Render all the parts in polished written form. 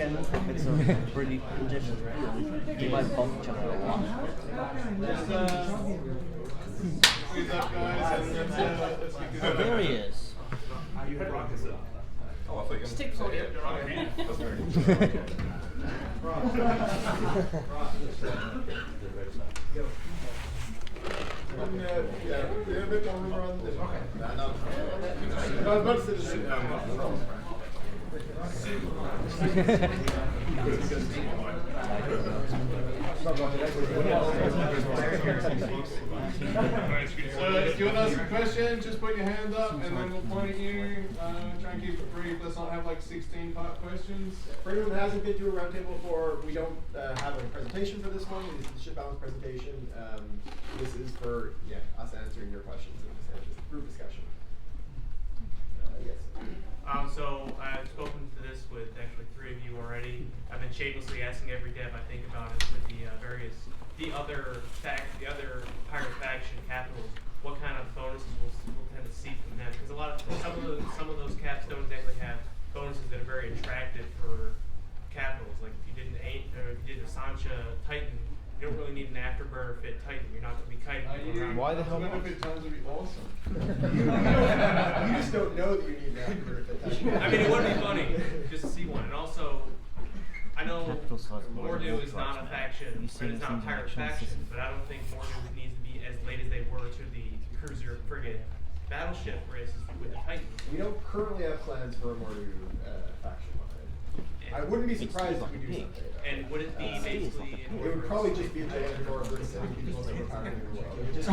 weekend, it's a pretty congestion. You might bump each other a lot. There he is. You had rockets up. Oh, I thought you were Stick podium. Yeah, a bit more room around this. Okay. I was about to say So if you want to ask a question, just put your hand up and then we'll point at you. Try and keep it brief. Let's not have like 16-part questions. For anyone that hasn't been to a roundtable before, we don't have a presentation for this one. This is the ship balance presentation. This is for us answering your questions and just a group discussion. Yes. So I've spoken to this with actually 3 of you already. I've been shamelessly asking every dev I think about it with the the other pirate faction capitals, what kind of bonuses we'll tend to see from them, because some of those caps don't exactly have bonuses that are very attractive for capitals. Like if you did a Sancha Titan, you don't really need an afterburner fit Titan. You're not going to be kiting around. Why the hell not? Benefit times would be awesome. You just don't know that you need an afterburner fit Titan. I mean, it would be funny just to see one. And also, I know Mordu is not a faction, but it's not a pirate faction, but I don't think Mordu needs to be as late as they were to the cruiser frigate battleship races with the Titan. We don't currently have plans for a Mordu faction line. I wouldn't be surprised if we do something. And would it be basically... It would probably just be a giant Northern setting people overpowered in the world. It would just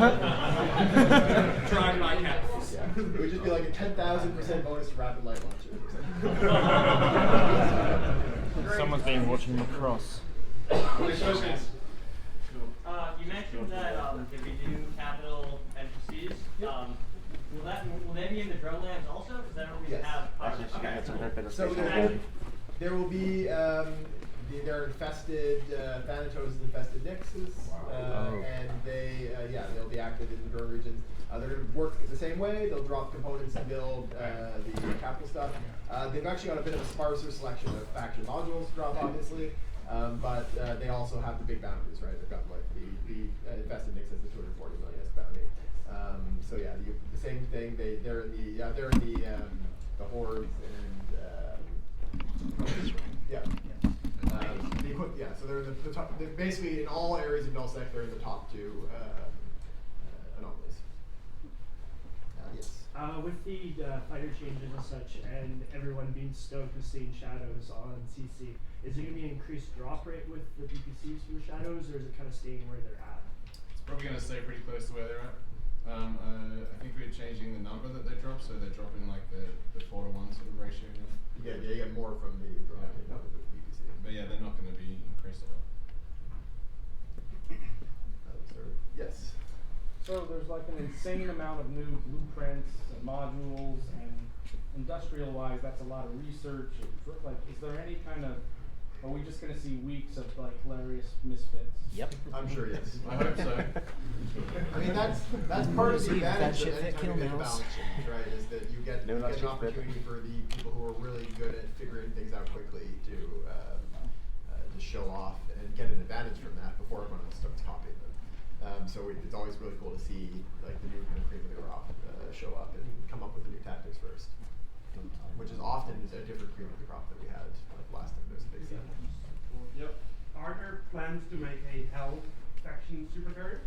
Drive by capitals. Yeah. It would just be like a 10,000% bonus to rapid light launchers. Someone's been watching lacrosse. Next questions. You mentioned that if we do capital NPCs, will they be in the drone lands also? Because then we have. So there will be they're infested Thanatos infested Nixes, and they'll be active in the drone regions. They're going to work the same way. They'll drop components and build the capital stuff. They've actually got a bit of a sparser selection of faction modules to drop, obviously, but they also have the big bounties, right? They've got like the infested Nix has the 240 million bounty. So yeah, the same thing. They're in the hordes and so they're in the top. They're basically in all areas of nullsec. They're in the top 2 anomalies. Yes. With the fighter changes and such, and everyone being stoked with seeing shadows on CC, is there going to be an increased drop rate with the DPCs for the shadows, or is it kind of staying where they're at? It's probably going to stay pretty close to where they're at. I think we're changing the number that they drop, so they're dropping like the 4-to-1 sort of ratio now. You get more from the drop with DPC. But yeah, they're not going to be increased at all. Yes. So there's like an insane amount of new blueprints and modules, and industrial-wise, that's a lot of research. Like, is there any kind of, are we just going to see weeks of like hilarious misfits? Yep. I'm sure, yes. I hope so. I mean, that's part of the advantage of any time you get a balance change, right? Is that you get an opportunity for the people who are really good at figuring things out quickly to show off and get an advantage from that before everyone else starts copying them. So it's always really cool to see like the new kind of cream of the crop show up and come up with the new tactics first, which is often a different cream of the crop that we had like last time there's a big set. Yep. Are there plans to make a Hell faction supercarrier?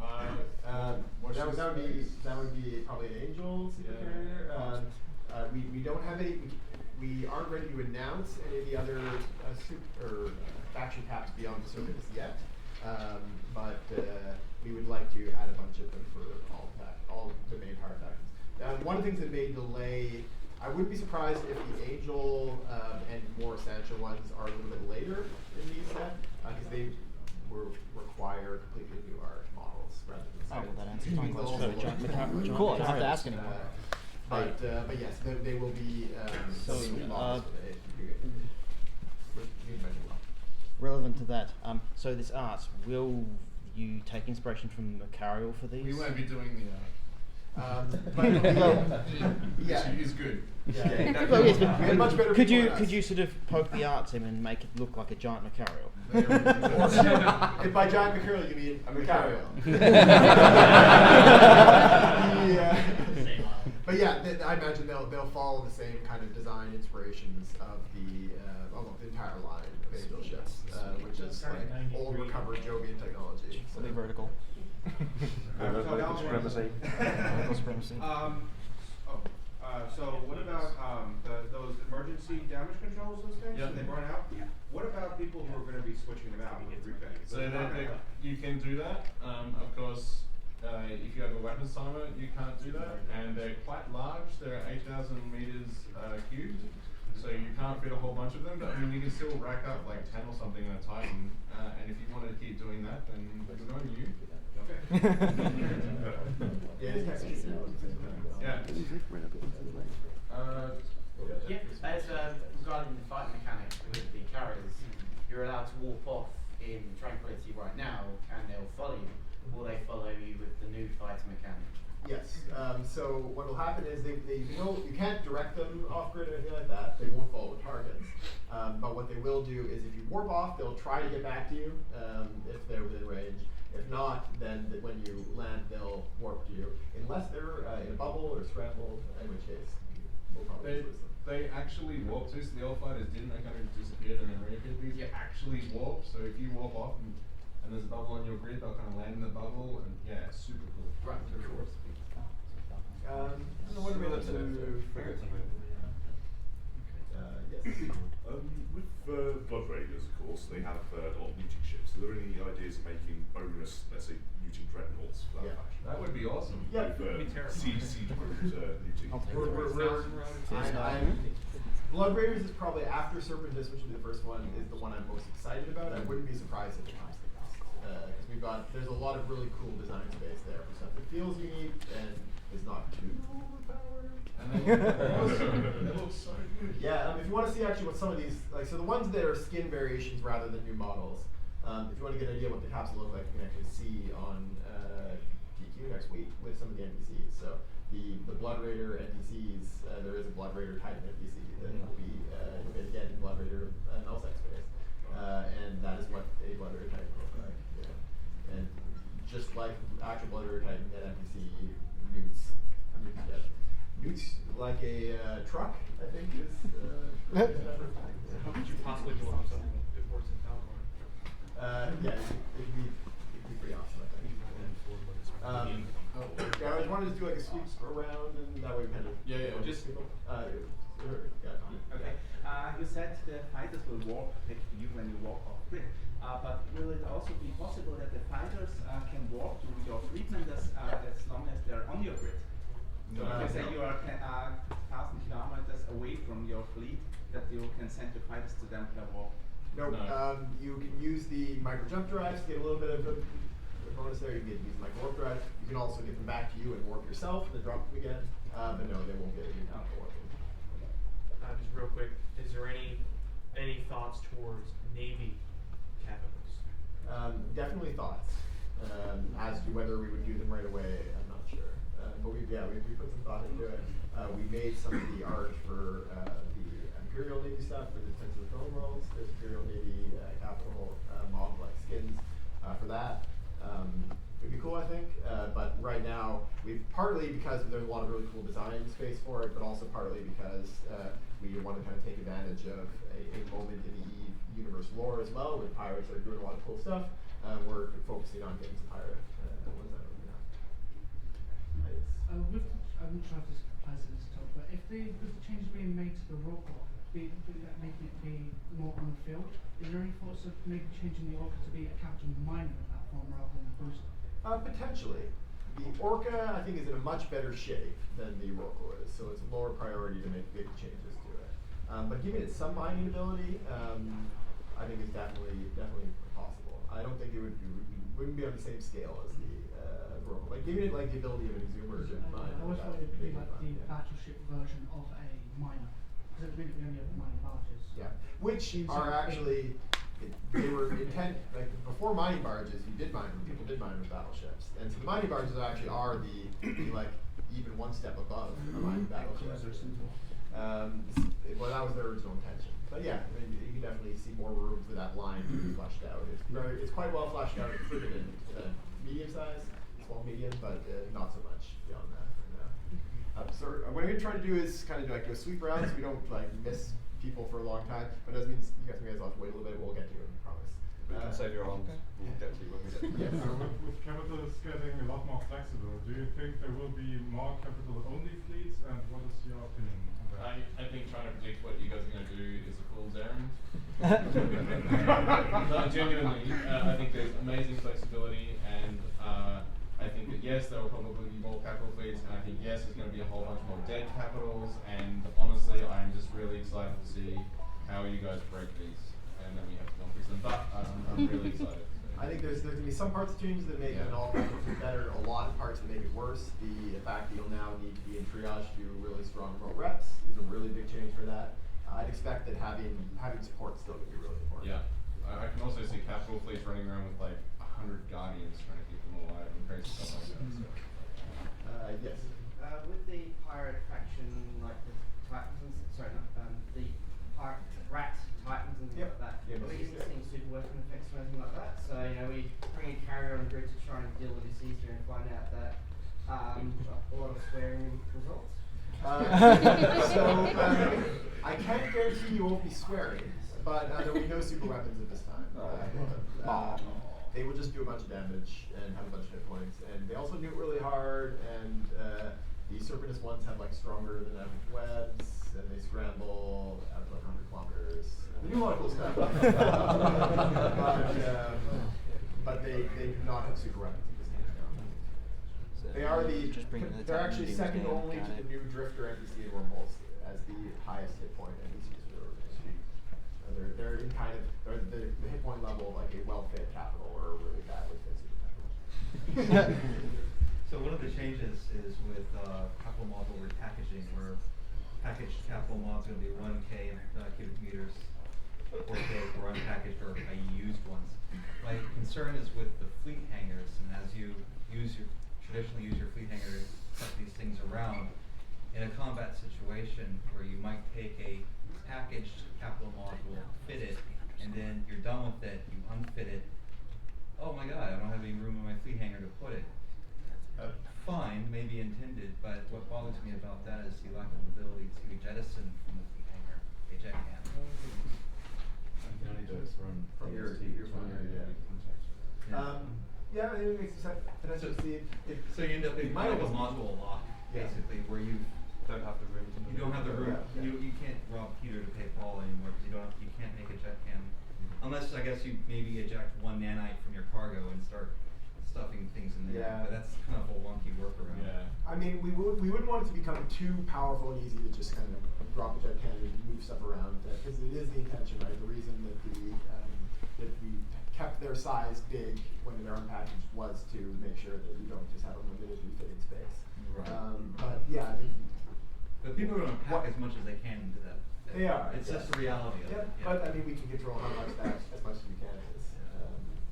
That would be probably an Angel supercarrier. We don't have any. We aren't ready to announce any of the other faction caps beyond the surface yet. But we would like to add a bunch of them for all the main power factions. One of the things that may delay, I wouldn't be surprised if the Angel and more essential ones are a little bit later in these set, because they require completely new art models rather than. Oh, well, that answers my question. Cool, I don't have to ask anymore. But yes, they will be sweet models. Relevant to that, so this art, will you take inspiration from Macarial for these? We won't be doing the art. But Yeah, it is good. Yeah. Well, yes, We had much better could people you than could us. you sort of poke the art him and make it look like a giant Macarial? If by giant Macarial you mean a Macarial. But yeah, I imagine they'll follow the same kind of design inspirations of the entire line of Angel ships, which is like old recovered Jovian technology. So. Fully vertical. Vertical supremacy. Vertical supremacy. So what about those emergency damage controls, those things? Yep. When they burn out? Yeah. What about people who are going to be switching them out with repay? So you can do that. Of course, if you have a weapons timer, you can't do that. And they're quite large. They're 8,000 meters cubed. So you can't fit a whole bunch of them. But I mean, you can still rack up like 10 or something in a Titan. And if you want to keep doing that, then good on you. Yeah. As regarding the fight mechanic with the carriers, you're allowed to warp off in Tranquility right now, and they'll follow you. Will they follow you with the new fighter mechanic? Yes. So what will happen is you can't direct them off grid or anything like that. They won't follow targets. But what they will do is if you warp off, they'll try to get back to you if they're within range. If not, then when you land, they'll warp to you, unless they're in a bubble or scrambled, in which case we'll probably lose them. They actually warp too, so the old fighters didn't, they kind of disappeared and then reappeared. These actually warp, so if you warp off and there's a bubble on your grid, they'll kind of land in the bubble, and yeah, it's super cool. Right, Super cool. What do we look to figure something? Yes. With Blood Raiders, of course, they have a lot of muting ships. Are there any ideas of making bonus, let's say, muting dreadnoughts for that faction? That would be awesome. Yeah, With siege mode muting. Blood Raiders is probably after Serpentis, which will be the first one, is the one I'm most excited about. I wouldn't be surprised if it comes to this. Because there's a lot of really cool design space there for stuff that feels unique and is not too overpowered. And they look so good. Yeah, if you want to see actually what some of these, so the ones that are skin variations rather than new models, if you want to get an idea what the caps will look like, you can actually see on PQ next week with some of the NPCs. So the Blood Raider NPCs, there is a Blood Raider Titan NPC that will be you'll get again in Blood Raider nullsec space, and that is what a Blood Raider Titan looks like. Yeah. And just like actual Blood Raider Titan, that NPC newts. Newts like a truck, I think is. How could you possibly do something that works in Falcon? Yeah, it'd be pretty awesome, I think. Yeah, I wanted to do like a sweep around, and that way kind of. Just. Okay. You said the fighters will walk with you when you walk off grid. But will it also be possible that the fighters can walk to your fleet members as long as they're on your grid? So you can say you are 1,000 kilometers away from your fleet, that you can send your fighters to them per walk. Nope. No. You can use the micro jump drives to get a little bit of a bonus there. You can use the micro warp drive. You can also get them back to you and warp yourself and then drop them again. But no, they won't get you out of warp them. Just real quick, is there any thoughts towards Navy capitals? Definitely thoughts. As to whether we would do them right away, I'm not sure. But we put some thought into it. We made some of the art for the Imperial Navy stuff for the Defense of the Throne Worlds. There's Imperial Navy capital mob like skins for that. It'd be cool, I think. But right now, we've partly because there's a lot of really cool design space for it, but also partly because we want to kind of take advantage of a moment in the EVE universe lore as well, with pirates that are doing a lot of cool stuff. We're focusing on getting some pirate ones out of now. I'm not sure if this applies to this talk, but if the changes being made to the Rorqual, making it be more on the field, is there any thoughts of maybe changing the Orca to be a captain minor platform rather than a booster? Potentially. The Orca, I think, is in a much better shape than the Rorqual is, so it's a lower priority to make big changes to it. But giving it some mining ability, I think is definitely possible. I don't think it wouldn't be on the same scale as the Rorqual. Like giving it like the ability of an exumer to mine. I always thought it would be like the battleship version of a miner, because we only have mining barges. Yeah, which are actually. They were intent like before mining barges. People did mine with battleships, and so the mining barges actually are the like even one step above a mining battleship. Well, that was their original intention. But yeah, I mean, you can definitely see more room for that line to be fleshed out. It's quite well fleshed out. It's sort of in medium size, small medium, but not so much beyond that. So what I'm gonna try to do is kind of like do a sweep around so we don't like miss people for a long time. But that means you guys will have to wait a little bit. We'll get to you, I promise. We can save your arms. We'll get to you when we get to you. Yes. With capitals getting a lot more flexible, do you think there will be more capital-only fleets, and what is your opinion on that? I think trying to predict what you guys are going to do is a fool's errand. No, genuinely, I think there's amazing flexibility, and I think that yes, there will probably be more capital fleets, and I think yes, there's going to be a whole bunch more dead capitals, and honestly, I'm just really excited to see how you guys break these, and then we have to go and fix them, but I'm really excited. I think there's going to be some parts of changes that make an all better, a lot of parts that make it worse. The fact that you'll now need to be in triage to do really strong remote reps is a really big change for that. I'd expect that having support is still going to be really important. Yeah, I can also see capital fleets running around with like 100 guardians trying to keep them all alive and crazy stuff like that. So. Yes. With the pirate faction, like the Titans, the pirate rat Titans and things like that, are we using super weapon effects or anything like that? So, we bring a carrier on grid to try and deal with this easier and find out that a lot of swearing results. I can't guarantee you won't be swearing, but there will be no super weapons at this time. They will just do a bunch of damage and have a bunch of hit points, and they also nuke really hard, and the Serpentis ones have like stronger than average webs, and they scramble out to like 100 kilometers. They do a lot of cool stuff. But they do not have super weapons at this time. They are they're actually second only to the new Drifter NPC in Wormholes as the highest hit point NPCs for the organization. They're in kind of the hit point level of like a well-fit capital or a really badly fit super capital. So one of the changes is with capital module repackaging, where packaged capital mods are going to be 1K cubic meters, 4K for unpackaged or used ones. My concern is with the fleet hangars, and as you traditionally use your fleet hanger to set these things around, in a combat situation where you might take a packaged capital module, fit it, and then you're done with it, you unfit it. Oh my God, I don't have any room in my fleet hanger to put it. Fine, maybe intended, but what bothers me about that is the lack of ability to jettison from the fleet hanger a jet can. You can only do it from your phone. Yeah, I think it makes sense. So you end up in kind of a module lock, basically, where you don't have the room. You don't have the room. You can't rob Peter to pay Paul anymore. You can't make a jet can, unless I guess you maybe eject one nanite from your cargo and start stuffing things in there. Yeah. But that's kind of a wonky workaround. Yeah. I mean, we wouldn't want it to become too powerful and easy to just kind of drop a jet cannon and move stuff around, because it is the intention, right? The reason that that we kept their size big when they're unpackaged was to make sure that you don't just have a limited refitting space. Right. But yeah, I think. But people are going to pack as much as they can into that. They are. It's just the reality of it. But I mean, we can control how much that as much as we can is.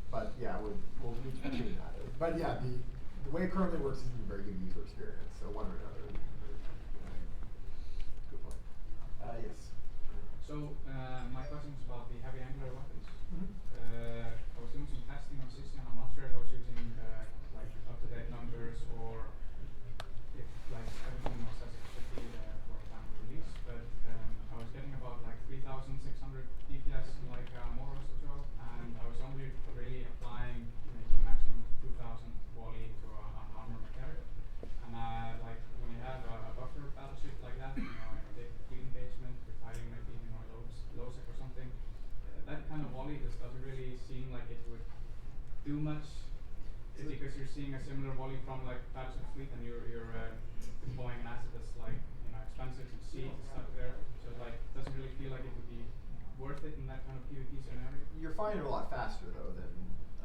But yeah, we'll need to continue that. But yeah, the way it currently works isn't a very good user experience. So one or another. Good point. Yes. So my question is about the heavy angular weapons. I was doing some testing on 60, and I'm not sure if I was using like up-to-date numbers or if like everything was as it should be for time of release. But I was getting about like 3,600 DPS in like Moros or so, and I was only really applying maybe maximum 2,000 volley to an armor material. And like when you have a buffer battleship like that, a big fleet engagement, you're fighting maybe low sec or something. That kind of volley just doesn't really seem like it would do much. Is it because you're seeing a similar volley from like battleship fleet, and you're deploying an asset that's like expensive to see and stuff there, so like doesn't really feel like it would be worth it in that kind of PvP scenario? You're finding it a lot faster though than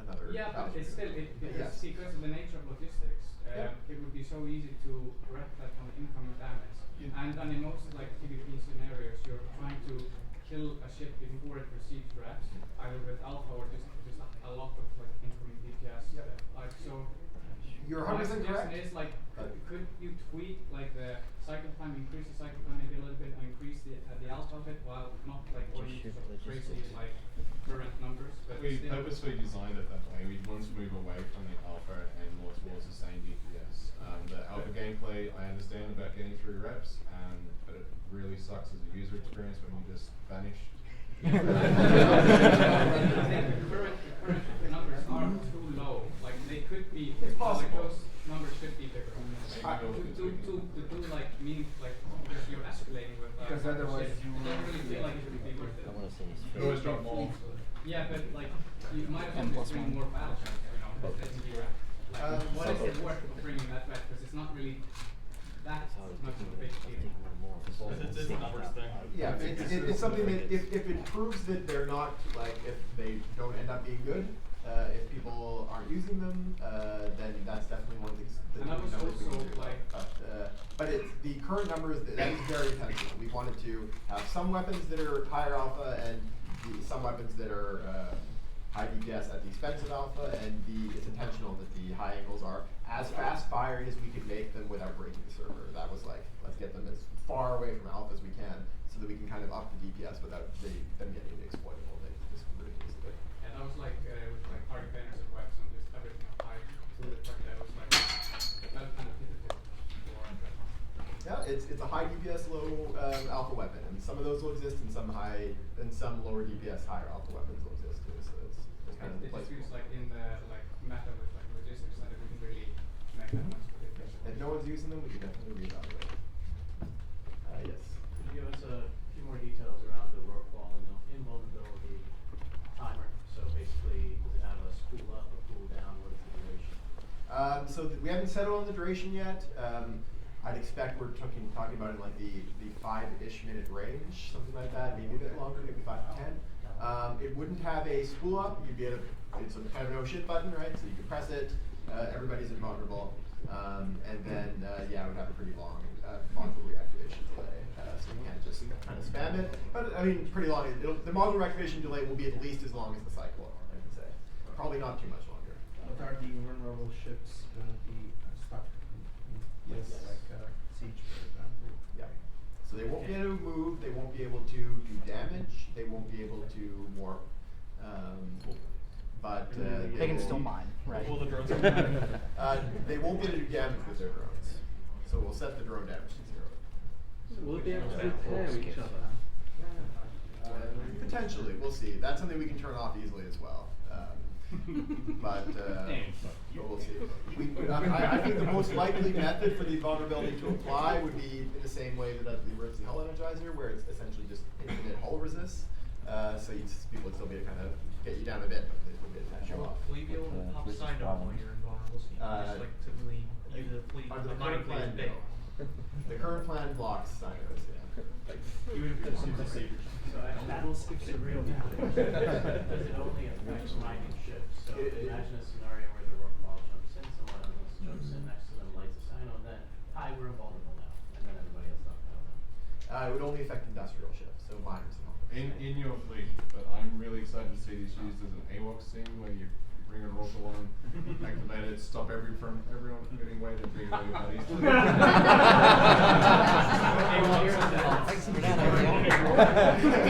another. Yeah, but it's still yes. because of the nature of logistics. It would be so easy to wreck that kind of incoming damage. And in most like PvP scenarios, you're trying to kill a ship before it receives reps, either with alpha or just a lot of like incoming DPS. Like so, You're my 100% suggestion correct. is like, could you tweak like the cycle time, increase the cycle time maybe a little bit, and increase the alpha a bit, while not like going into sort of crazy like current numbers, but We still. purposely designed it that way. We wanted to move away from the alpha and more towards the same DPS. The alpha gameplay, I understand about getting through reps, but it really sucks as a user experience when you just vanish. Current numbers are too low. Like they could be. It's possible. Like those numbers should be bigger. To do like meaning like because you're escalating with. Because otherwise shit, you I don't really feel like it would be worth it. I want to see his You always drop more. Yeah, but like you might as well bring more battle chance. You know, that's the like what is it worth bringing that back? Because it's not really that much of a big deal. It's a numbers thing. Yeah, it's something that if it proves that they're not, like, if they don't end up being good, if people aren't using them, then that's definitely one of the And that was numbers we also can do. like, But it's the current numbers that is very intentional. We wanted to have some weapons that are higher alpha and some weapons that are high DPS at the expense of alpha, and it's intentional that the high angles are as fast firing as we could make them without breaking the server. That was like, let's get them as far away from alpha as we can, so that we can kind of up the DPS without them getting exploitable. They just really easily. and that was like with like party banners and webs and just everything up high to the fact that was like that kind of pivotal for Yeah, it's a high DPS, low alpha weapon, and some of those will exist, and some lower DPS, higher alpha weapons will exist too. So it's kind of it just flexible. feels like in the like meta with like logistics that it wouldn't really make that much of a difference. If no one's using them, we can definitely reevaluate. Yes. Could you give us a few more details around the rope wall and the invulnerability timer? So basically, does it have a spool up, a cool down? What is the duration? We haven't settled on the duration yet. I'd expect we're talking about in like the 5-ish minute range, something like that, maybe a bit longer, maybe 5 to 10. It wouldn't have a spool up. You'd be able to, it's a kind of no shit button, right? So you can press it. Everybody's invulnerable, and then yeah, it would have a pretty long module reactivation delay, so you can't just kind of spam it. But I mean, pretty long. The module reactivation delay will be at least as long as the cycle, I would say. Probably not too much longer. But are the vulnerable ships going to be stuck? Yes. Like Siege, for example. Yeah. So they won't be able to move. They won't be able to do damage. They won't be able to warp. But They can still mine, right? Will the drones they won't be able to do damage with their drones. So we'll set the drone damage to 0. Will it be able to repair each other? Potentially, we'll see. That's something we can turn off easily as well. But we'll see. I think the most likely method for the vulnerability to apply would be in the same way that the emergency hull energizer, where it's essentially just infinite hull resist. So people would still be able to kind of get you down a bit, but they would be able to show off. Will you be able to pop a sign off while you're invulnerable? So you can just like typically use the fleet. Under the I'm not current even plan, big. no. The current plan blocks signers, yeah. Even if there's some so battle skips are real now. does it only affect mining ships? So imagine a scenario where the rope wall jumps in, someone else jumps in next to them, lights a sign on, then hi, we're invulnerable now, and then everybody else knocked out. It would only affect industrial ships, so miners and all. In your fleet, but I'm really excited to see this used as an AWOC scene where you bring a rope along, activate it, stop everyone from getting away, then bring all your buddies to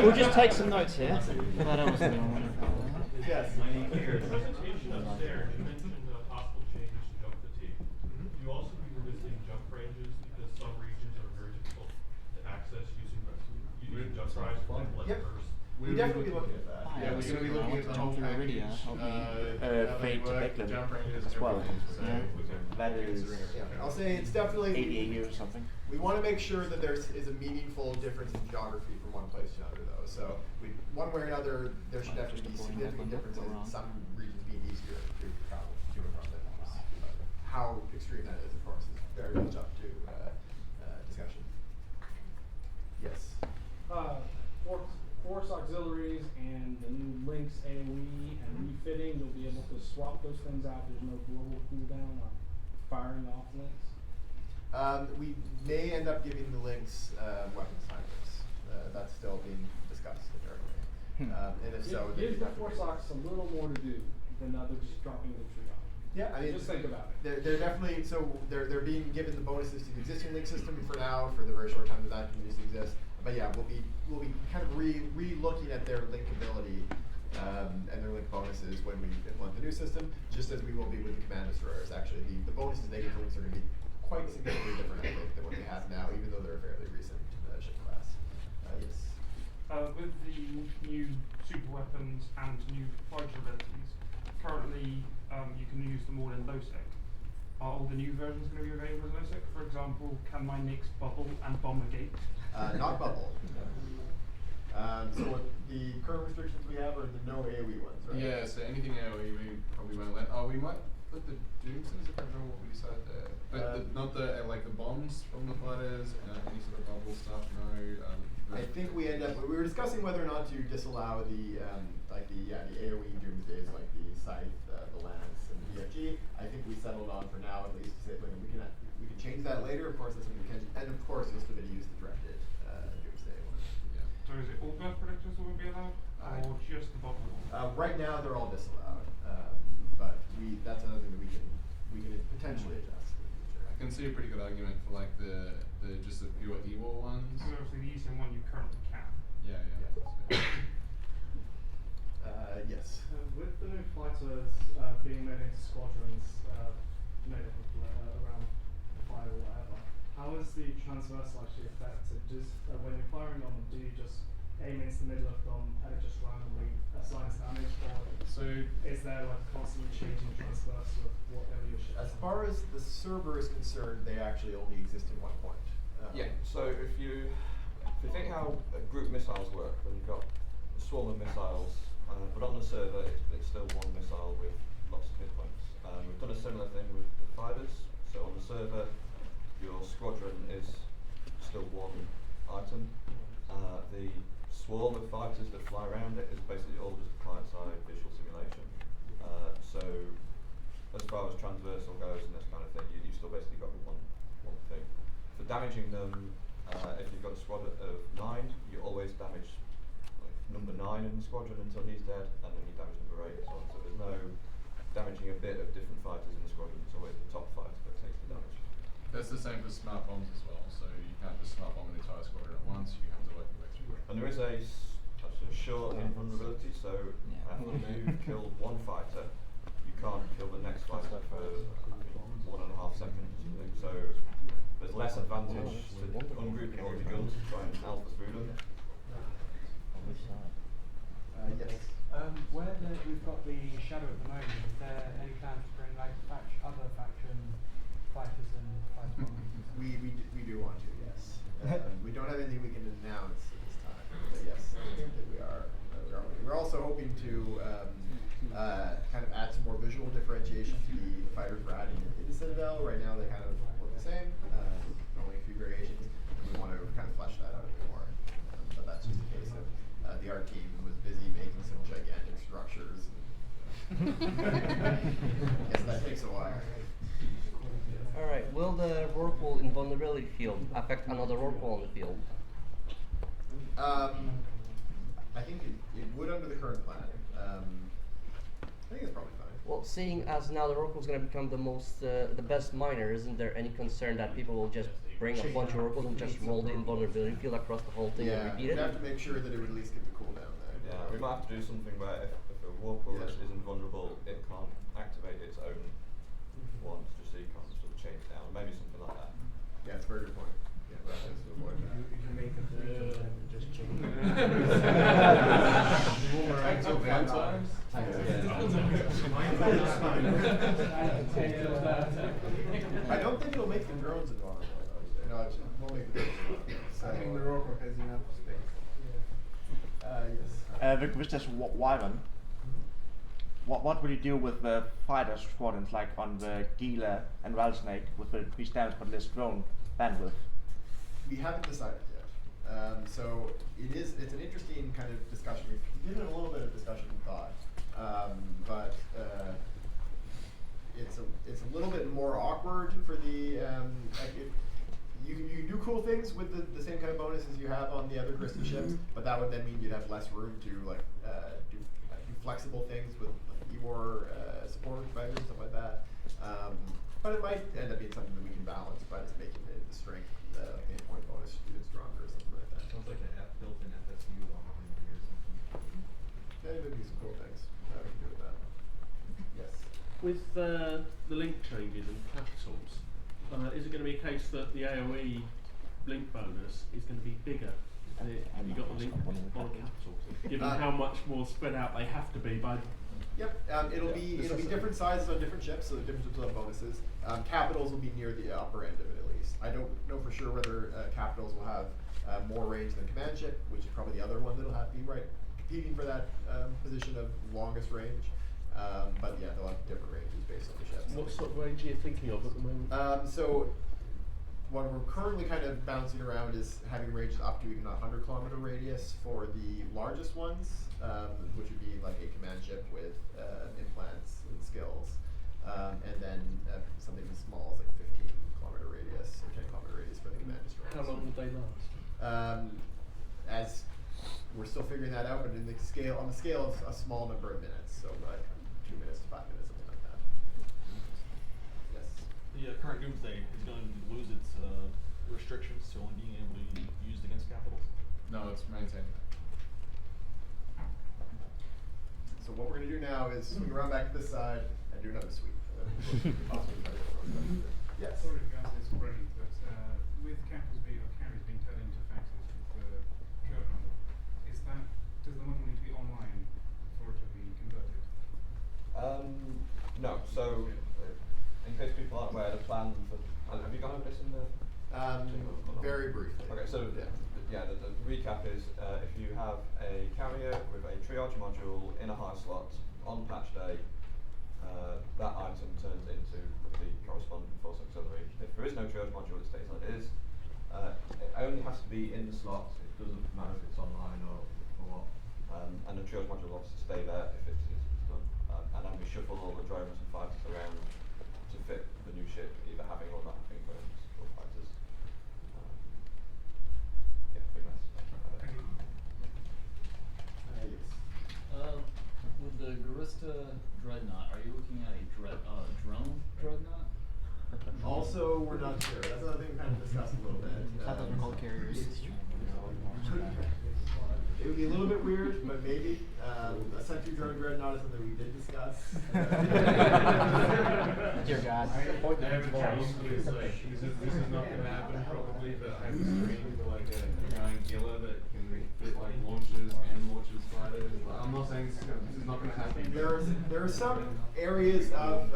We'll just take some notes here. Yes. In your presentation upstairs, you mentioned possible changes to jump fatigue. You also be revisiting jump ranges because some regions are very difficult to access using jump drives like burst. We'll definitely be looking at that. Yeah, we're going to be looking at the whole package. Fade to Beckland jump ranges as well. everything, so That is I'll say it's definitely 80 AU or something. We want to make sure that there is a meaningful difference in geography from one place to another, though. So one way or another, there should definitely be significant differences in some regions being easier to travel to and from than others. How extreme that is, of course, is very much up to discussion. Yes. Force auxiliaries and the new Lynx AoE and refitting, you'll be able to swap those things out. There's no global cooldown on firing off Lynx. We may end up giving the Lynx weapons timers. That's still being discussed internally. And if so, Gives the Force Ox a little more to do than just dropping the tree off. Yeah, I mean, just think about it. They're definitely they're being given the bonuses to the existing link system for now for the very short time that continues to exist. But yeah, we'll be kind of re-looking at their linkability and their link bonuses when we implement the new system, just as we will be with the command destroyers. Actually, the bonuses they get to links are going to be quite significantly different, I think, than what they have now, even though they're a fairly recent ship class. Yes. With the new super weapons and new fighter abilities, currently you can use them all in low-sec. Are all the new versions going to be available in low-sec? For example, can my Nyx bubble and bomber gate? Not bubble. So what the current restrictions we have are the no AoE ones, right? Yeah, so anything AoE we probably won't let. Oh, we might put the Doomsons, I can't remember what we decided there. But not the like the bombs from the fighters, any sort of bubble stuff, no. I think we were discussing whether or not to disallow the the AoE Doomsdays like the Scythe, the Lance, and the BFG. I think we settled on for now at least to say we can change that later. Of course, that's something we can, and of course, we'll still use the directed Doomsday one. Yeah. So is it all burst predictors that will be allowed, or just the bubble ones? Right now, they're all disallowed, but that's another thing that we can potentially adjust in the future. I can see a pretty good argument for like the just the pure evil ones. So obviously the easier one you currently can. Yeah. Yes. With the new fighters being made into squadrons, made up around 5 or whatever, how is the transversal actually affected? When you're firing on them, do you just aim into the middle of them and it just randomly assigns damage, or is there like constantly changing transversal of whatever you're shooting? As far as the server is concerned, they actually only exist in one point. Yeah, so if you think how group missiles work, when you've got a swarm of missiles, but on the server it's still one missile with lots of hit points. We've done a similar thing with the fighters, so on the server your squadron is still one item. The swarm of fighters that fly around it is basically all just client-side visual simulation. So as far as transversal goes and this kind of thing, you've still basically got one thing. For damaging them, if you've got a squad of 9, you always damage number 9 in the squadron until he's dead, and then you damage number 8 and so on. So there's no damaging a bit of different fighters in the squadron. It's always the top fighter that takes the damage. That's the same for smart bombs as well. So you can't just smart bomb an entire squadron at once. You have to work your way through it. And there is a short invulnerability, so after you've killed one fighter, you can't kill the next fighter for 1.5 seconds or something. So there's less advantage to ungrouping all the guns to try and alpha through them. Yes. Where we've got the shadow at the moment, is there any plans to bring like other faction fighters and fighter bombers? We do want to, yes. We don't have anything we can announce at this time, but yes, we are. We're also hoping to kind of add some more visual differentiation to the fighters we're adding in Citadel. Right now they kind of look the same, only a few variations, and we want to kind of flesh that out a bit more. But that's just a case of the art team was busy making some gigantic structures. Guess that takes a while. Alright, will the whirlpool invulnerability field affect another whirlpool on the field? I think it would under the current plan. I think it's probably fine. Well, seeing as now the whirlpool is going to become the best miner, isn't there any concern that people will just bring a bunch of whirlpools and just roll the invulnerability field across the whole thing and repeat it? We'd have to make sure that it would at least get the cooldown there. Yeah, we might have to do something where if a whirlpool is invulnerable, it can't activate its own ones, just so you can't sort of change down. Maybe something like that. Yeah, it's a very good point. Yeah, that's just to avoid that. You can make a feature and just change it. Actual vampires? I don't think it'll make the drones invulnerable. No, it won't make the drones invulnerable. So, I think the rover has enough space. Yes. With this Wyvern, what will you do with the fighter squadrons, like on the Gila and Rattlesnake, with the increased damage but less drone bandwidth? We haven't decided yet. So it's an interesting kind of discussion. We've given it a little bit of discussion and thought, but it's a little bit more awkward for the you can do cool things with the same kind of bonuses you have on the other Christie ships, but that would then mean you'd have less room to do flexible things with more support measures, stuff like that. But it might end up being something that we can balance by just making the strength, like the point bonus even stronger or something like that. Sounds like an built-in FSU opportunity or something. Yeah, maybe some cool things we can do with that. Yes. With the link changes and capitals, is it going to be a case that the AOE link bonus is going to be bigger? You got the link on capitals, given how much more spread out they have to be by. Yep, it'll be different sizes on different ships, so the different ships will have bonuses. Capitals will be near the upper end of it at least. I don't know for sure whether capitals will have more range than command ship, which is probably the other one that'll have to be competing for that position of longest range. But yeah, they'll have different ranges based on the ships. What sort of range are you thinking of at the moment? So what we're currently kind of bouncing around is having ranges up to even a 100-kilometer radius for the largest ones, which would be like a command ship with implants and skills, and then something as small as like 15-kilometer radius or 10-kilometer radius for the command destroyers. How long would they last? As we're still figuring that out, but on the scale of a small number of minutes, so like 2 minutes to 5 minutes, something like that. Yes. The current Doomsday is going to lose its restrictions to only being able to be used against capitals. No, it's maintained. So what we're going to do now is swing around back to this side and do another sweep. Yes. Sorry if you answered this already, but with capitals being or carries being turned into factors with Trade model, does the model need to be online for it to be converted? No. So, in case people aren't aware, the plan for have you gone over this in the? Very briefly. Okay, so yeah, the recap is if you have a carrier with a triage module in a high slot on patch day, that item turns into the corresponding force auxiliary. If there is no triage module, it stays like it is. It only has to be in the slot. It doesn't matter if it's online or what. And the triage module will obviously stay there if it's done. And then we shuffle all the drones and fighters around to fit the new ship, either having or not having drones or fighters. Yeah, pretty nice. With the Garista Dreadnought, are you looking at a drone Dreadnought? Also, we're not sure. That's another thing we kind of discussed a little bit. I thought they're called carriers. It would be a little bit weird, but maybe. A sentry drone dreadnought is something we did discuss. Dear God. I have a dream because this is not going to happen probably, but I have a dream for like a giant Gila that can fit like launches fighters. I'm not saying this is not going to happen. There are some areas of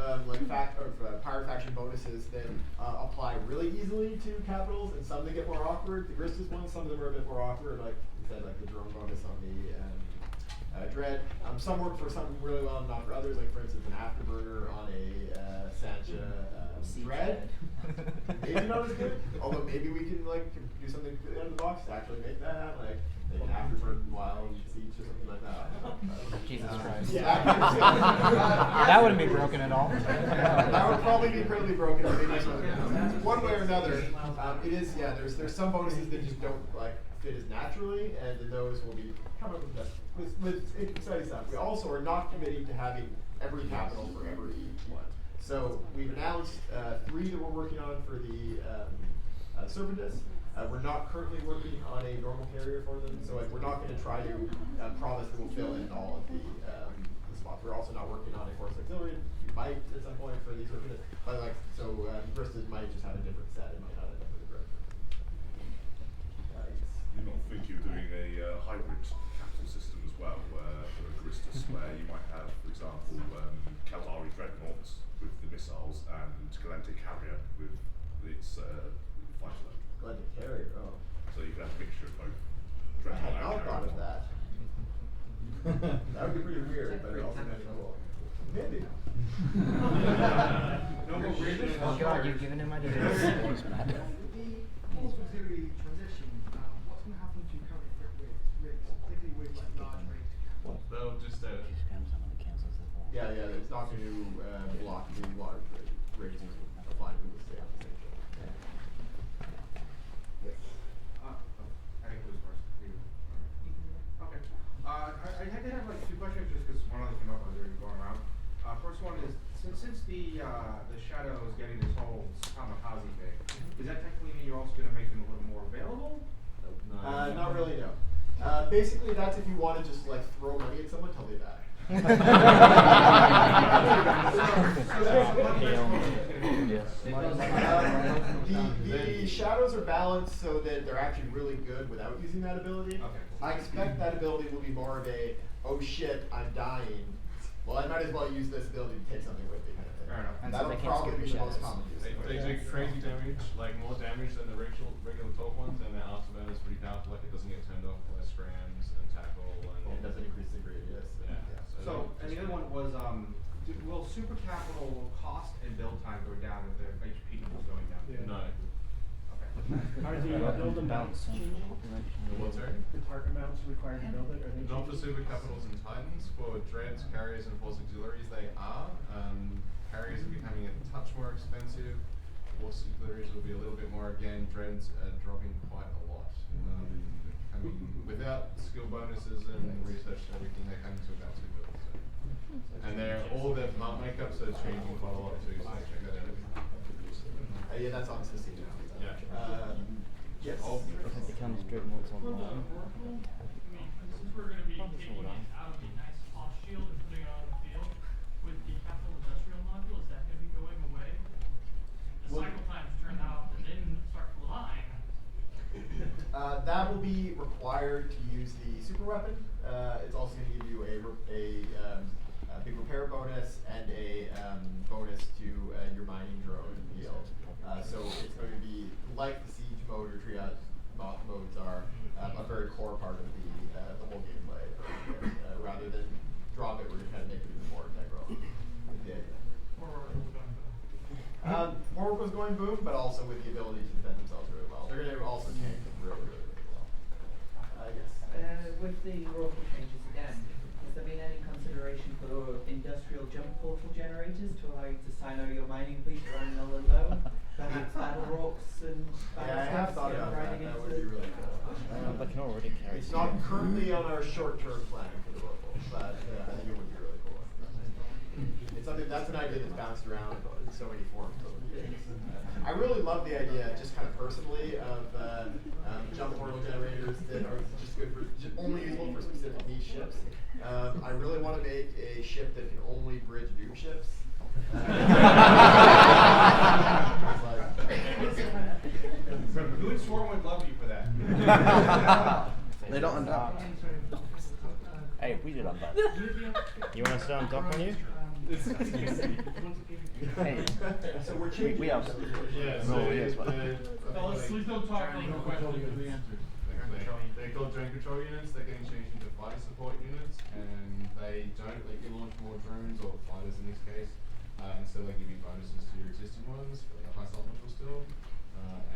pirate faction bonuses that apply really easily to capitals, and some that get more awkward. The Gristus ones, some of them are a bit more awkward, like you said, like the drone bonus on the Dread. Some work for some really well, not for others. Like for instance, an afterburner on a Sancha Dread. Maybe not as good. Although maybe we can like do something out of the box to actually make that like an afterburn while siege or something like that. Jesus Christ. Yeah. That wouldn't be broken at all. That would probably be incredibly broken. One way or another, it is. Yeah, there's some bonuses that just don't like fit as naturally, and then those will be coming up with exciting stuff. We also are not committing to having every capital for every one. So we've announced 3 that we're working on for the Serpentis. We're not currently working on a normal carrier for them, so we're not going to try to promise that we'll fill in all of the spots. We're also not working on a force auxiliary. We might at some point for the Serpentis, but Bristas might just have a different set. It might not end up with a direct. You're not thinking of doing a hybrid capital system as well, where for a Gristus, where you might have, for example, Kalari Dreadnoughts with the missiles and Galactic Carrier with its fighter load. Galactic Carrier, oh. So you could have a mixture of both I Dreadnought had and not thought of that. That would be pretty weird, but also kind of cool. Maybe. Oh God, you've given him ideas. Thanks, Matt. Force auxiliary transition, what's going to happen to current rigs, particularly with like large rigs? They'll just Yeah, it's not going to block the large rigs applying to the stay on the same ship. Yes. I think who's first? You. Okay. I did have like 2 questions just because one of them came up as we were going around. first one is since the Shadow is getting this whole kamikaze thing, does that technically mean you're also going to make them a little more available? Not really, no. Basically, that's if you want to just like throw money at someone till they die. The shadows are balanced so that they're actually really good without using that ability. Okay. I expect that ability will be more of a, oh shit, I'm dying. Well, I might as well use this ability to take something with me kind of thing. Fair enough. And that'll probably be the most common use. They do crazy damage, like more damage than the regular talk ones, and their afterburn is pretty powerful. Like it doesn't get turned off by scrams and tackle, and it doesn't increase the grade, yes. Yeah. So, and the other one was, will super capital cost and build time go down if their HP is going down? Yeah. No. Okay. Are the build amounts changing? What's that? The target amounts required to build it, are they Not for changing? super capitals and titans. For dreads, carriers, and force auxiliaries, they are. Carriers are becoming a touch more expensive. Force auxiliaries will be a little bit more again. Dreads are dropping quite a lot. I mean, without skill bonuses and research and everything, they're coming to about 2 builds. So. And they're all their plant makeup, so it's changing quite a lot too. So check that out. Yeah, that's on Steam now. Yeah. Yes. It becomes dreadnoughts For the online. Oracle, I mean, since we're going to be taking it out of the nice off shield and putting it on the field, with the capital industrial module, is that going to be going away? The cycle times turn out and then start flying. That will be required to use the super weapon. It's also going to give you a big repair bonus and a bonus to your mining drone yield. So it's going to be like the siege mode or triage modes are a very core part of the whole gameplay. Rather than drop it, we're going to kind of make it even more integral. Yeah. Oracle's going boom, but also with the ability to defend themselves really well. They're going to also tank really, really, really well. Yes. With the Oracle changes again, has there been any consideration for industrial jump portal generators to allow you to sign out your mining fleet running a little low? Perhaps battle rocks and Yeah, I have thought about that. That would be really cool. They can already carry. It's not currently on our short-term plan for the Oracle, but I think it would be really cool. It's something that's an idea that's bounced around in so many forms over the years. I really love the idea, just kind of personally, of jump portal generators that are just good for only useful for specific niche ships. I really want to make a ship that can only bridge noob ships. Who in Swarm would love you for that? They don't undock. Hey, we did undock. You want us to undock on you? Hey, so we're changing. We have. Yeah, No, so yes, Please don't talk on the question. They're called drone control units. They're getting changed into fighter support units, and they don't let you launch more drones or fighters in this case. Instead, they give you bonuses to your existing ones for the high salt module still,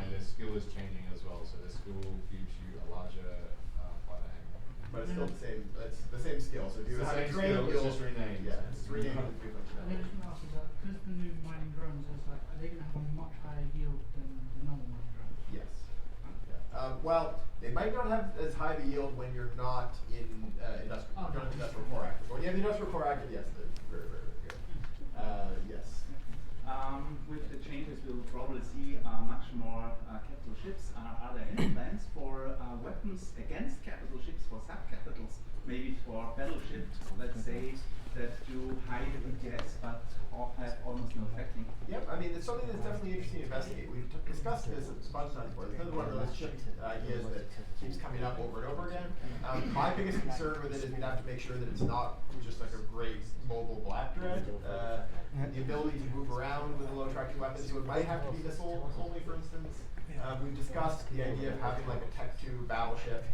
and their skill is changing as well. So their skill gives you a larger fighter angle. But it's still the same. It's the same skill. So if you It's the have a same train, skill, it's just renamed. Yeah, it's renamed with new I functionality. just want to ask is that because the new mining drones is like, are they going to have a much higher yield than the normal mining drones? Yes. Well, they might not have as high of a yield when you're not in industrial core active. When you have the industrial core active, yes, they're very, very, very good. Yes. With the changes, we'll probably see much more capital ships. Are there any plans for weapons against capital ships, for sub-capitals, maybe for battleships, let's say, that do high DPS but have almost no effecting? Yep, I mean, it's something that's definitely interesting to investigate. We've discussed this a bunch of times before. It's another one of those ship ideas that keeps coming up over and over again. My biggest concern with it is we'd have to make sure that it's not just like a great mobile black dread. The ability to move around with a low tracking weapon, so it might have to be missile only, for instance. We've discussed the idea of having like a Tech 2 battleship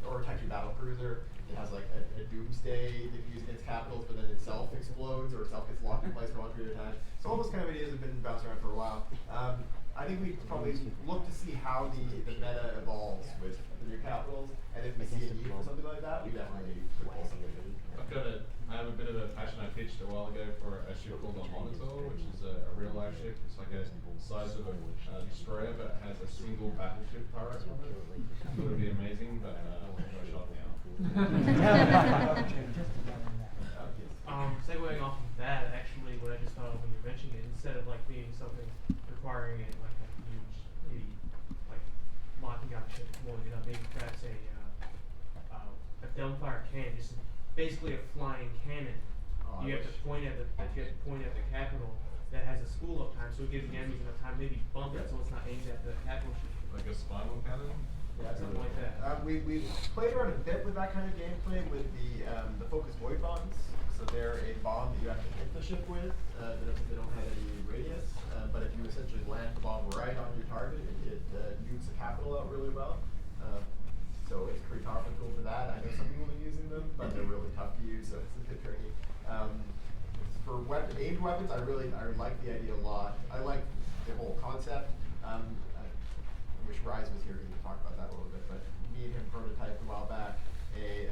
or a Tech 2 battle cruiser that has like a doomsday that you use against capitals, but then itself explodes or itself gets locked in place for a long period of time. So all those kind of ideas have been bounced around for a while. I think we probably look to see how the meta evolves with the new capitals, and if we see a need for something like that, we definitely could pull something in. I have a bit of a passion. I pitched a while ago for a ship called the Monitor, which is a real life ship. It's like a size of a destroyer, but it has a single battleship turret on it. I thought it would be amazing, but no shot now. Segueing off of that, actually, pointed out, maybe perhaps a dumbfire cannon, just basically a flying cannon. Oh, You have to point at the capital that has a spool up time, so it gives the enemies enough time, maybe bump it so it's not aimed at the capital ship. Like a spinal cannon? Yeah, something like that. We played around a bit with that kind of gameplay with the focus void bombs. So they're a bomb that you have to hit the ship with. They don't have any radius, but if you essentially land the bomb right on your target, it nukes the capital out really well. So it's pretty powerful tool for that. I know some people have been using them, but they're really tough to use, so it's a bit tricky. For aimed weapons, I like the idea a lot. I like the whole concept. I wish Rise was here to talk about that a little bit, but me and him prototyped a while back a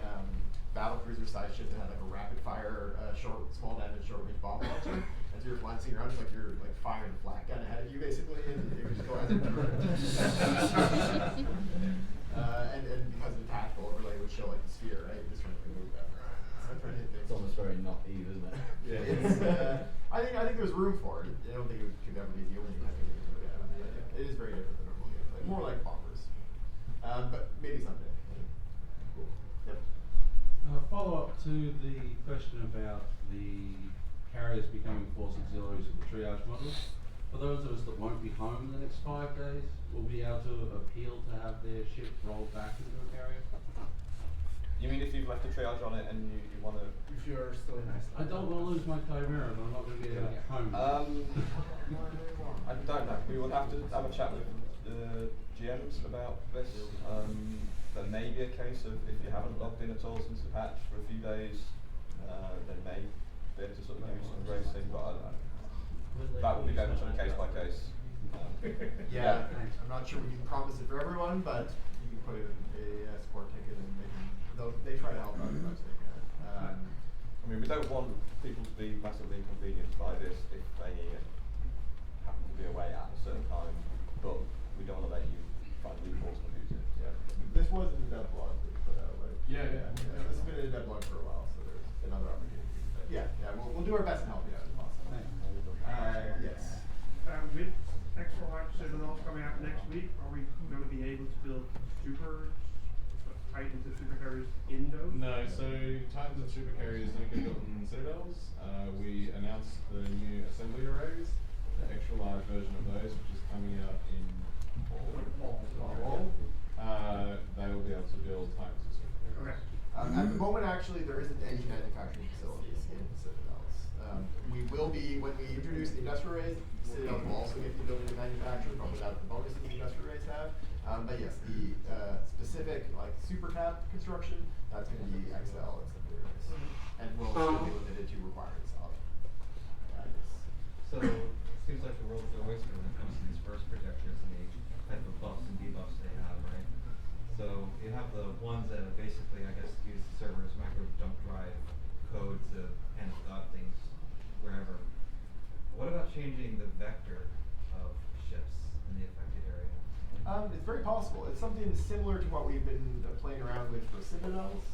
battlecruiser sized ship that had like a rapid fire, small damage, short range bomb launcher. As you're flying around, it's like you're like firing a flak gun ahead of you basically, and it would just go as a turret. And because of the tactical overlay, it would show like the sphere, right? You're just trying to move that. It's almost very not Eve, isn't it? Yeah, it's, I think there's room for it. I don't think it could ever be the only kind of game to look at. It is very different than normal gameplay. More like bombers. But maybe someday. Cool. Yep. Follow up to the question about the carriers becoming force auxiliaries of the triage model. For those of us that won't be home in the next 5 days, will be able to appeal to have their ship rolled back into a carrier? You mean if you've left the triage on it and you want to... If you're still in Iceland. I don't want to lose my Chimera, but I'm not going to be able to get home. I don't know. We will have to have a chat with the GMs about this. There may be a case of if you haven't logged in at all since the patch for a few days, they may be able to sort of use some racing, but that will be very much on a case by case. Yeah, I'm not sure we can promise it for everyone, but you can put in a support ticket and they try to help out as much as they can. I mean, we don't want people to be massively inconvenienced by this if they happen to be away at a certain time, but we don't want to let you find loopholes and abuse it. Yeah. This was in the dev blog that we put out, right? Yeah. This has been in the dev blog for a while, so there's another opportunity. But yeah, we'll do our best to help you out as possible. Yes. With extra large citadels coming out next week, are we going to be able to build Titans and super carriers in those? No, so Titans and super carriers don't get built in citadels. We announced the new assembly arrays, the extra large version of those, which is coming out in fall. They will be able to build Titans and super carriers. Okay. At the moment, actually, there isn't any manufacturing facilities in citadels. We will be, when we introduce the industrial arrays, citadels will also get the ability to manufacture, but without the bonuses the industrial arrays have. But yes, the specific like super cap construction, that's going to be XL and assembly arrays, and will still be limited to requirements of. Yes. So it seems like the world's their oyster when it comes to these burst projectors and the type of buffs and debuffs they have, right? So you have the ones that basically, I guess, use the server's micro jump drive code to handle dot things wherever. What about changing the vector of ships in the affected area? It's very possible. It's something similar to what we've been playing around with for citadels,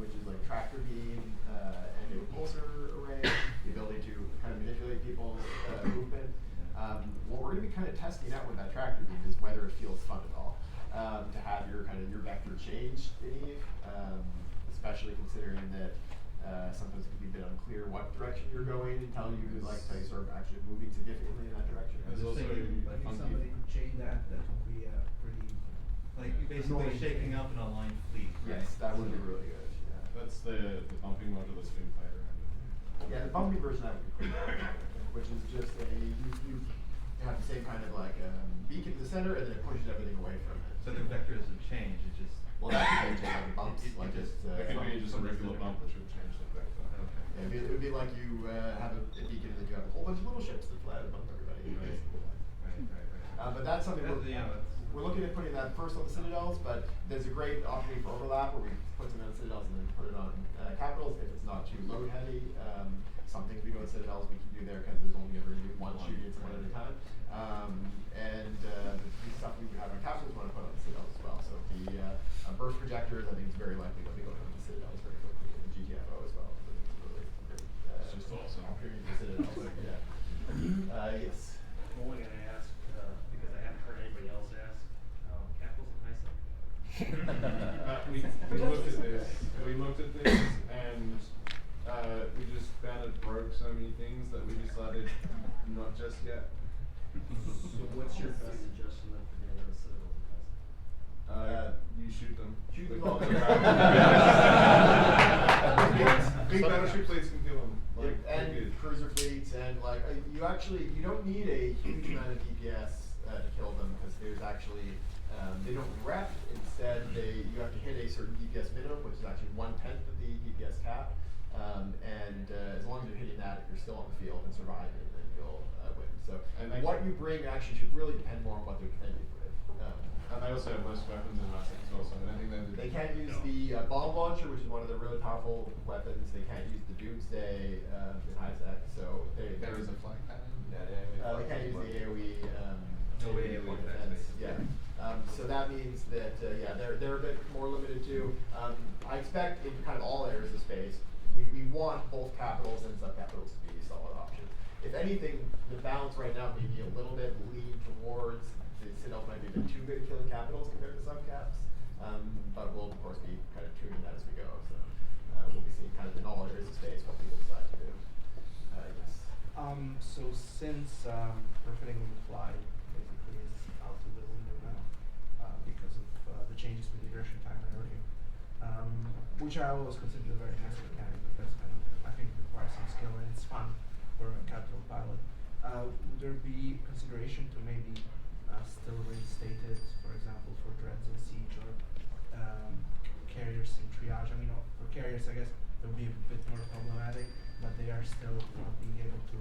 which is like tractor beam and a repulsor array, the ability to kind of manipulate people's movement. What we're going to be kind of testing out with that tractor beam is whether it feels fun at all to have your your vector change in Eve, especially considering that sometimes it can be a bit unclear what direction you're going until you start actually moving significantly in that direction. There's also If somebody could change that would be pretty. Like basically shaking up an aligned fleet. Yes, that would be really good. Yeah. That's the bumping module that's been played around with. Yeah, the bumping version that would be pretty cool, which is just you have the same kind of like beacon in the center, and then it pushes everything away from it. So the vector doesn't change, it just... Well, that could be like bumps, it could be just a regular bump, which would change the vector. Okay. Yeah, it would be like you have a beacon, and then you have a whole bunch of little ships that fly out and bump everybody. Right. But that's something we're looking at putting that first on the citadels, but there's a great opportunity for overlap where we put something on citadels and then put it on capitals if it's not too load heavy. Some things we do on citadels we can do there because there's only ever one shooting at someone at a time. The stuff we have on capitals we want to put on the citadels as well. So the burst projectors, I think it's very likely they'll be going on the citadels very quickly, and the GTFO as well. So it's really great. It's just awesome. Opportunity for citadels. Yeah. Yes. I'm only going to ask because I haven't heard anybody else ask. Capitals in Iceland? so many things that we decided not just yet. So what's your best suggestion then for getting rid of citadels? You shoot them. Shoot them Big all. Big battleship fleets can kill them. Like, and good. cruiser fleets, and like you don't need a huge amount of DPS to kill them, because there's actually they don't rep. Instead, you have to hit a certain DPS minimum, which is actually 1/10 of the DPS cap. As long as you're hitting that, if you're still on the field and surviving, then you'll win. So what you bring actually should really depend more on what they're defending with. And they also have most weapons and last things also. I don't think They can't use the bomb launcher, which is one of the really powerful weapons. They can't use the Doomsday in high tech. So there is a flag cannon. They can't use the AOE. AOE defense. Yeah. So that means that they're a bit more limited too. I expect in kind of all areas of space, we want both capitals and subcapitals to be solid options. If anything, the balance right now may be a little bit lean towards the Citadels might be a bit too good at killing capitals compared to subcaps. But we'll of course be kind of tuning that as we go. So we'll be seeing kind of in all areas of space what people decide to do. Yes. So since Profiting on the Fly basically is out of the window now because of the changes with the iteration time and everything, which I always consider a very nice mechanic because I think it requires some skill and it's fun for a capital pilot. Would there be consideration to maybe still reinstated, for example, for dreads and siege or carriers in triage? I mean, for carriers, I guess it would be a bit more problematic, but they are still not being able to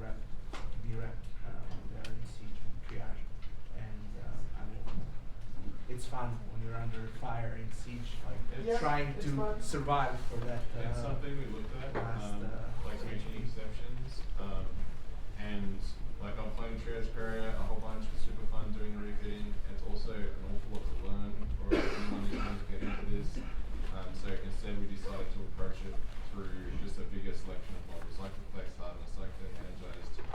be repped when they are in siege and triage. And I mean, it's fun when you're under fire in siege, like trying to survive for that. It's something we looked at, like making exceptions, and like I'm playing Triage Courier a whole bunch, it's super fun doing refitting. It's also an awful lot to learn for anyone who's trying to get into this. So instead we decided to approach it through just a bigger selection of models, like the Flex Hardness, like the Energized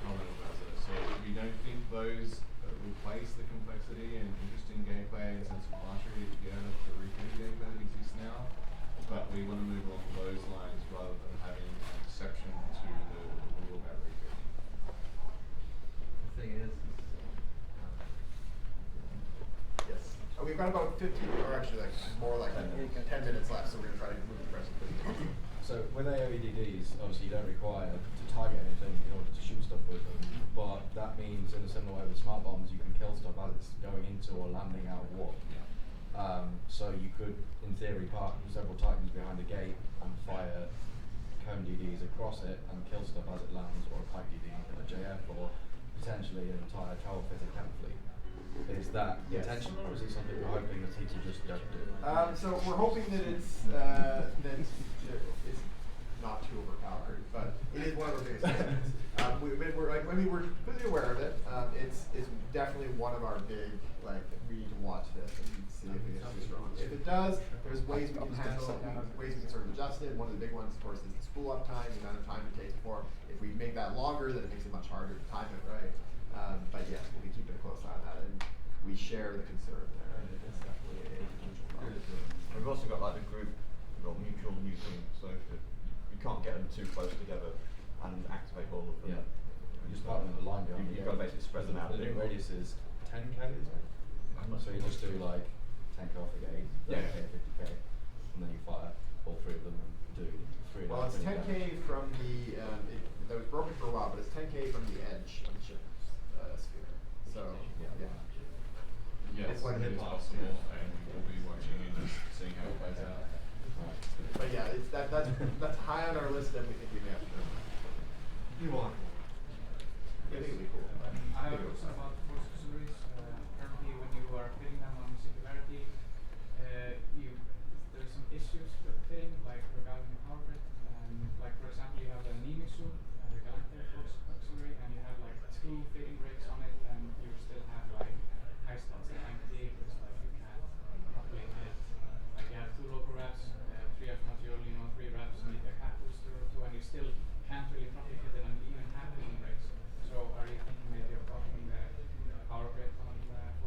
Helmet Advisor. So we don't think those replace the complexity and interesting gameplay and sense of mastery that you get out of the refitting gameplay that exists now. But we want to move along those lines rather than having an exception to the rule about refitting. The thing is Yes. We've got about 15, or actually like more like 10 minutes left, so we're gonna try to move the rest of it. So with AOEDDs, obviously you don't require to target anything in order to shoot stuff with them, but that means in a similar way with smart bombs, you can kill stuff as it's going into or landing out of warp. So you could, in theory, park several Titans behind a gate and fire cone DDs across it and kill stuff as it lands, or a pike DD and kill a JF, or potentially an entire 12-fitted camp fleet. Is that intentional, or is it something we're hoping that people just don't do? So we're hoping that it's not too overpowered, but it is one of our biggest concerns. We're completely aware of it. It's definitely one of our big, like, we need to watch this and see if it is wrong. If it does, there's ways we can handle it, ways we can sort of adjust it. One of the big ones, of course, is the spool up time, the amount of time it takes before. If we make that longer, then it makes it much harder to time it right. But yes, we'll be keeping a close eye on that, and we share the concern there, and it's definitely a potential problem. We've also got like the group, mutual nuking, so you can't get them too close together and activate all of them. Yeah. You just park them in a line behind You've got to basically spread them out. The new radius is 10k, is it? So you just do like 10k off the gate, 30k, 50k, and then you fire all three of them and do 3. Well, it's 10k from the, that was broken for a while, but it's 10k from the edge of the ship sphere. So, yeah. Yes, it's like it is hip-hop. possible, and we'll be watching and just seeing how it plays out. But yeah, it's that's high on our list, and we think we may have to do it. You want. I think it'd be cool. I have a question about force auxiliaries. Currently, when you are fitting them on Singularity, there's some issues with the fitting, like regarding the power grid. Like for example, you have a Nimisu, the Galactic force auxiliary, and you have like 2 fitting rigs on it, and you still have like high slots and empty, because like you can't properly hit. Like you have 2 local reps, 3 F module, 3 reps, and a cap booster or 2, and you still can't really properly fit it, and even have fitting rigs. So are you thinking maybe of offering the power grid on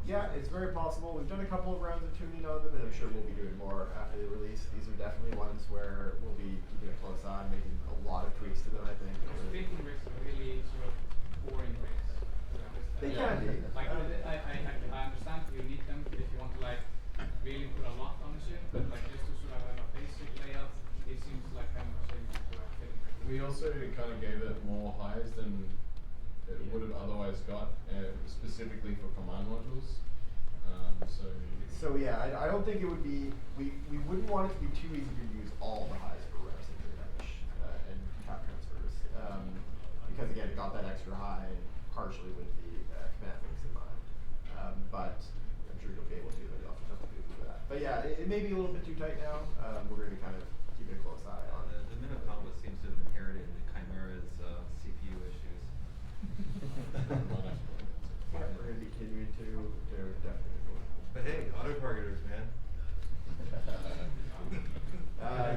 Yeah, it's very possible. We've done a couple of rounds of tuning on them, and I'm sure we'll be doing more after the release. These are definitely ones where we'll be keeping a close eye, making a lot of tweaks to them, I think, over the we also kind of gave it more highs than it would have otherwise got, specifically for command modules. So yeah, I don't think it would be, we wouldn't want it to be too easy to use all the highs for reps and and cap transfers. Because again, it got that extra high partially with the command links in mind. But I'm sure you'll be able to, but you'll have to jump through that. But yeah, it may be a little bit too tight now. We're going to kind of keep a close eye on it. The minute combo seems to have inherited Chimera's CPU issues. Yeah, we're going to be continuing to definitely. But hey, auto targeters, man.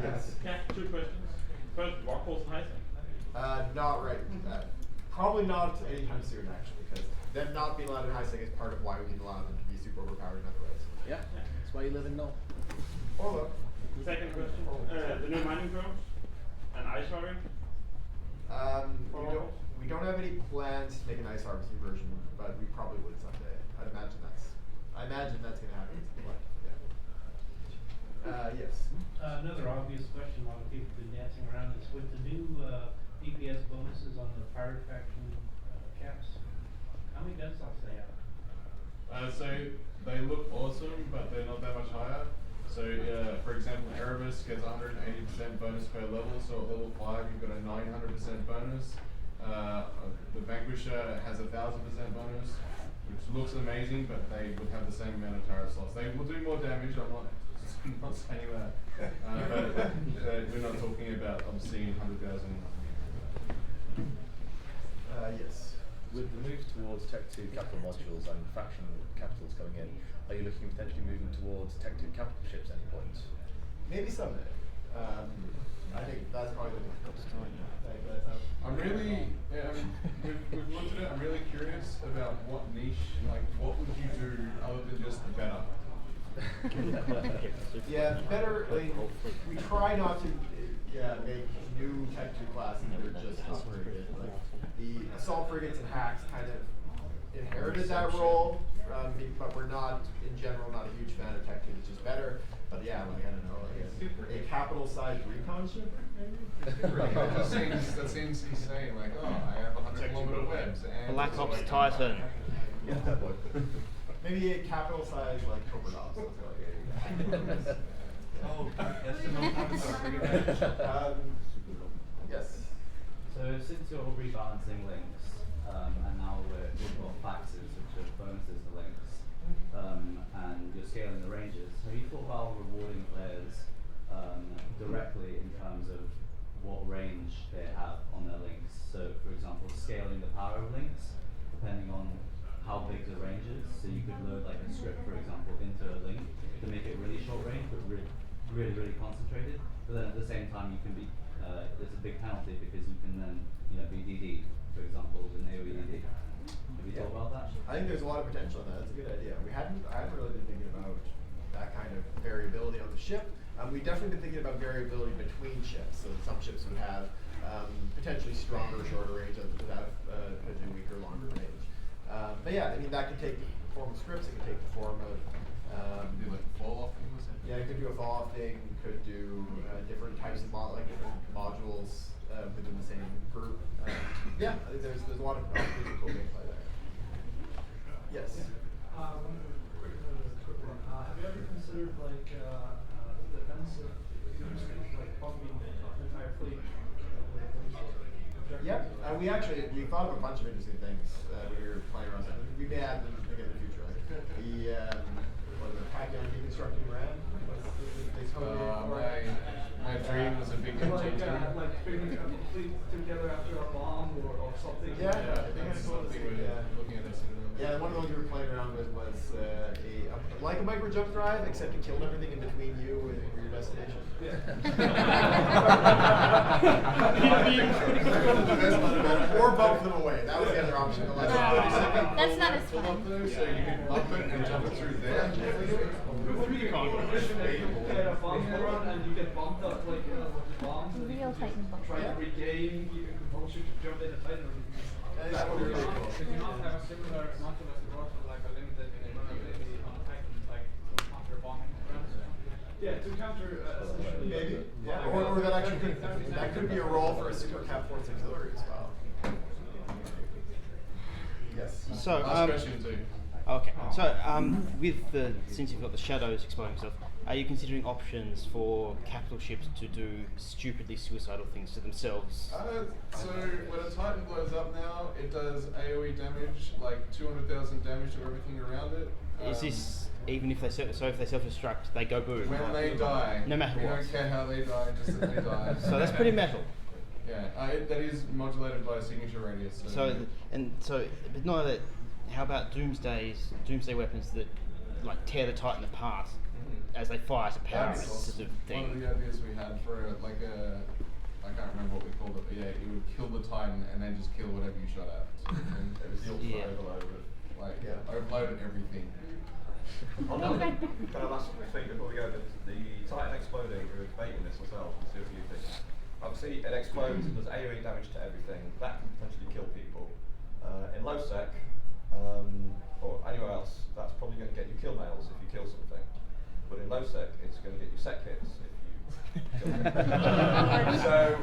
Yes. Okay, 2 questions. First, Rockall's Heising. Not right. Probably not anytime soon, actually, because them not being allowed in high sec is part of why we need a lot of them to be super overpowered in other ways. Yeah, that's why you live in Null. Or look. Second question, the new mining drones and ice harvesting. We don't have any plans to make an ice harvesting version, but we probably would someday. I imagine that's going to happen. Yeah. Yes. Another obvious question a lot of people have been dancing around is with the new DPS bonuses on the pirate faction caps, how many gun slots do they have? So they look awesome, but they're not that much higher. So for example, Erebus gets 180% bonus per level, so at level 5 you've got a 900% bonus. The Vanquisher has 1000% bonus, which looks amazing, but they would have the same amount of turret slots. They will do more damage, I'm not saying that. But we're not talking about obscene 100,000. Yes. With the move towards Tech 2 capital modules and faction capitals coming in, are you looking potentially moving towards Tech 2 capital ships at any point? Maybe someday. I think that's probably the next time. I'm really, we've looked at it, I'm really curious about what niche, like what would you do other than just better? Yeah, better, like, we try not to make new Tech 2 classes that are just upgraded. Like, the assault frigates and hacks kind of inherited that role, but we're not, in general, not a huge fan of Tech 2, it's just better. But yeah, like, I don't know, like a capital-sized recon ship, maybe? That seems insane, like, oh, I have 100-kilometer webs and... Black Ops Titan. Yeah, maybe a capital-sized, like, Cobra Dogs. Oh, yes, yes. So since you're rebalancing links, and now we've got faxes, which are bonuses to links, and you're scaling the ranges, have you thought about rewarding players directly in terms of what range they have on their links? So, for example, scaling the power of links, depending on how big the range is. So you could load like a script, for example, into a link to make it really short range, but really concentrated. But then at the same time, you can be there's a big penalty because you can then be DD'd, for example, with an AOE DD. Have you thought about that? I think there's a lot of potential in that. That's a good idea. I haven't really been thinking about that kind of variability on the ship. We definitely been thinking about variability between ships. So some ships would have potentially stronger, shorter range, others would have potentially weaker, longer range. But yeah, I mean that could take the form of scripts. It could take the form of do like fall off thing, was it? Yeah, it could do a fall off thing. Could do different types of different modules within the same group. Yeah, I think there's a lot of really cool gameplay there. Yes. One quick one. Have you ever considered like defensive uses, like pumping the entire fleet? Yeah, we thought of a bunch of interesting things when we were playing around. We may add them again in the future. Like the packet and deconstructing RAM. My dream was a big like putting a fleet together after a bomb or something. Yeah, I think that's something we're looking at this. Yeah, one of those we were playing around with was like a micro jump drive, except it killed everything in between you and your destination. Or bump them away. That was the other option. That's not as fun. So you can bump it and jump it through there. And you get bumped up like bombs. Real Titan bomb. Try to regain even compulsion to jump in a Titan. That would be really cool. Could you not have a similar module as the Rotor, like a limited vulnerability on Titan, like counter bombing runs? Yeah, to counter essentially. Maybe. Yeah. Or that actually could be a role for a super cap force auxiliary as well. Yes. So, Last question too. okay. So, with the since you've got the shadows exploding stuff, are you considering options for capital ships to do stupidly suicidal things to themselves? So when a Titan blows up now, it does AoE damage, like 200,000 damage to everything around it. Is this even if they if they self-destruct, they go boom? When they die, no matter we what. don't care how they die, just that they die. So that's pretty metal. Yeah, that is modulated by a signature radius. But not that. How about doomsday weapons that like tear the Titan apart as they fire to power it, sort of thing? One of the ideas we had for I can't remember what we called it, but yeah, it would kill the Titan and then just kill whatever you shot at. And it was the ultimate overload of it. Like, overloaded everything. On that kind of last thing before we go, the Titan exploding, we were debating this ourselves and see what you think. Obviously, it explodes and does AoE damage to everything. That can potentially kill people. In low sec, or anywhere else, that's probably going to get you kill mails if you kill something. But in low sec, it's going to get you sec hits if you kill something. So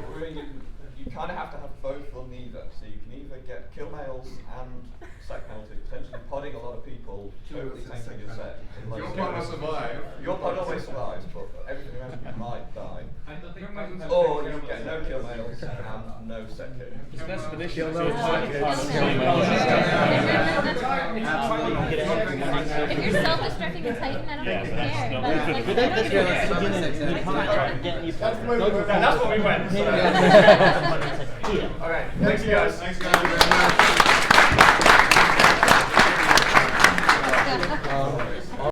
you kind of have to have both or neither. So you can either get kill mails and sec penalties, potentially podding a lot of people, totally tanking your set. Your pod will survive. Your pod always survives, but everything around you might die. I don't think Titans have Or kill you mails. get no kill mails and no sec hit. That's the issue. If you're self-destructing a Titan, I don't think you care. That's what we went. Alright, thanks you guys.